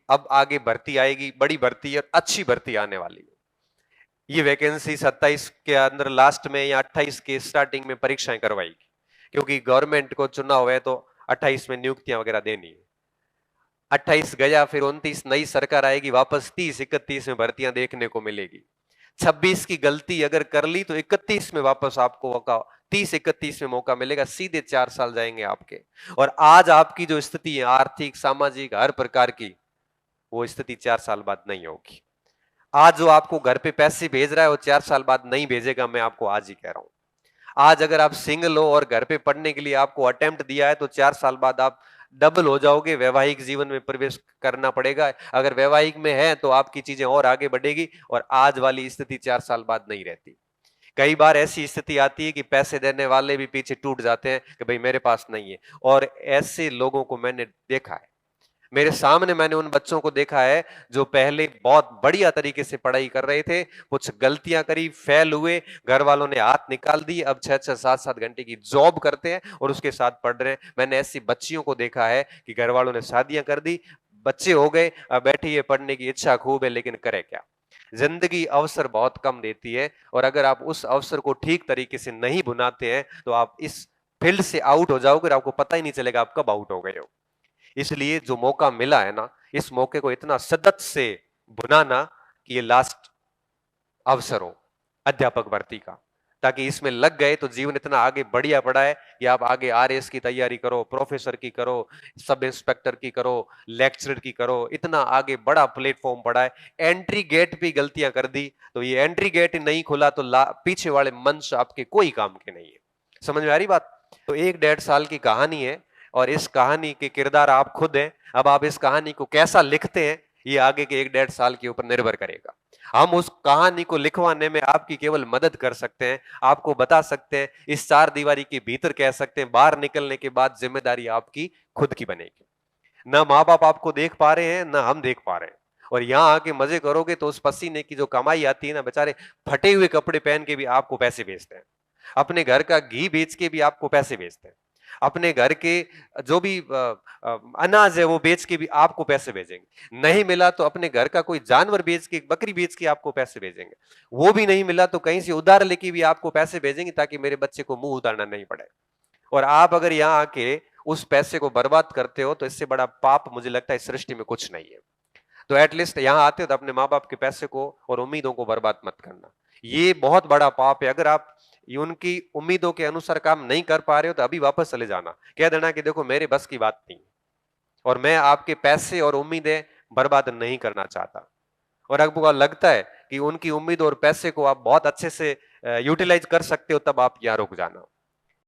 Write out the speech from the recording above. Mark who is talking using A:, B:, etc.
A: अब आगे भर्ती आएगी, बड़ी भर्ती और अच्छी भर्ती आने वाली है। ये वैकेंसी 27 के अंदर लास्ट में या 28 के स्टार्टिंग में परीक्षाएं करवाएगी, क्योंकि गवर्नमेंट को चुनाव है तो 28 में नियुक्तियां वगैरह देनी है। 28 गया, फिर 29 नई सरकार आएगी, वापस 30-31 में भर्तियां देखने को मिलेगी। 26 की गलती अगर कर ली तो 31 में वापस आपको मौका, 30-31 में मौका मिलेगा, सीधे 4 साल जाएंगे आपके। और आज आपकी जो स्थिति है आर्थिक सामाजिक हर प्रकार की, वो स्थिति 4 साल बाद नहीं होगी। आज जो आपको घर पे पैसे भेज रहा है वो 4 साल बाद नहीं भेजेगा, मैं आपको आज ही कह रहा हूं। आज अगर आप सिंगल हो और घर पे पढ़ने के लिए आपको अटेम्प्ट दिया है तो 4 साल बाद आप डबल हो जाओगे, वैवाहिक जीवन में प्रवेश करना पड़ेगा। अगर वैवाहिक में है तो आपकी चीजें और आगे बढ़ेगी, और आज वाली स्थिति 4 साल बाद नहीं रहती। कई बार ऐसी स्थिति आती है कि पैसे देने वाले भी पीछे टूट जाते हैं कि भाई मेरे पास नहीं है, और ऐसे लोगों को मैंने देखा है। मेरे सामने मैंने उन बच्चों को देखा है जो पहले बहुत बढ़िया तरीके से पढ़ाई कर रहे थे, कुछ गलतियां करी, फेल हुए, घर वालों ने हाथ निकाल दी, अब 6-6, 7-7 घंटे की जॉब करते हैं और उसके साथ पढ़ रहे हैं। मैंने ऐसी बच्चियों को देखा है कि घर वालों ने शादियां कर दी, बच्चे हो गए, अब बैठी है, पढ़ने की इच्छा खूब है, लेकिन करे क्या। जिंदगी अवसर बहुत कम देती है, और अगर आप उस अवसर को ठीक तरीके से नहीं बुनाते हैं तो आप इस फील्ड से आउट हो जाओगे और आपको पता ही नहीं चलेगा आप कब आउट हो गए हो। इसलिए जो मौका मिला है ना, इस मौके को इतना शिद्दत से बुनाना कि ये लास्ट अवसर हो अध्यापक भर्ती का, ताकि इसमें लग गए तो जीवन इतना आगे बढ़िया पड़ा है कि आप आगे आरएएस की तैयारी करो, प्रोफेसर की करो, सब इंस्पेक्टर की करो, लेक्चरर की करो, इतना आगे बड़ा प्लेटफॉर्म पड़ा है। एंट्री गेट पे गलतियां कर दी तो ये एंट्री गेट नहीं खुला तो पीछे वाले मंच आपके कोई काम के नहीं है। समझ में आ रही बात? तो 1-1.5 साल की कहानी है, और इस कहानी के किरदार आप खुद हैं। अब आप इस कहानी को कैसा लिखते हैं ये आगे के 1-1.5 साल के ऊपर निर्भर करेगा। हम उस कहानी को लिखवाने में आपकी केवल मदद कर सकते हैं, आपको बता सकते हैं, इस 4 दीवारी के भीतर कह सकते हैं, बाहर निकलने के बाद जिम्मेदारी आपकी खुद की बनेगी। ना माँ बाप आपको देख पा रहे हैं, ना हम देख पा रहे हैं, और यहां आके मजे करोगे तो उस पसीने की जो कमाई आती है ना, बेचारे फटे हुए कपड़े पहन के भी आपको पैसे भेजते हैं, अपने घर का घी बेच के भी आपको पैसे भेजते हैं, अपने घर के जो भी अनाज है वो बेच के भी आपको पैसे भेजेंगे। नहीं मिला तो अपने घर का कोई जानवर बेच के, बकरी बेच के आपको पैसे भेजेंगे। वो भी नहीं मिला तो कहीं से उधार लेके भी आपको पैसे भेजेंगे, ताकि मेरे बच्चे को मुंह उतारना नहीं पड़े। और आप अगर यहाँ आके उस पैसे को बर्बाद करते हो तो इससे बड़ा पाप मुझे लगता है इस सृष्टि में कुछ नहीं है। तो एटलीस्ट यहाँ आते हो तो अपने माँ बाप के पैसे को और उम्मीदों को बर्बाद मत करना, ये बहुत बड़ा पाप है। अगर आप उनकी उम्मीदों के अनुसार काम नहीं कर पा रहे हो तो अभी वापस चले जाना, कह देना कि देखो मेरे बस की बात नहीं, और मैं आपके पैसे और उम्मीदें बर्बाद नहीं करना चाहता। और आपको लगता है कि उनकी उम्मीद और पैसे को आप बहुत अच्छे से यूटिलाइज कर सकते हो, तब आप यहाँ रुक जाना।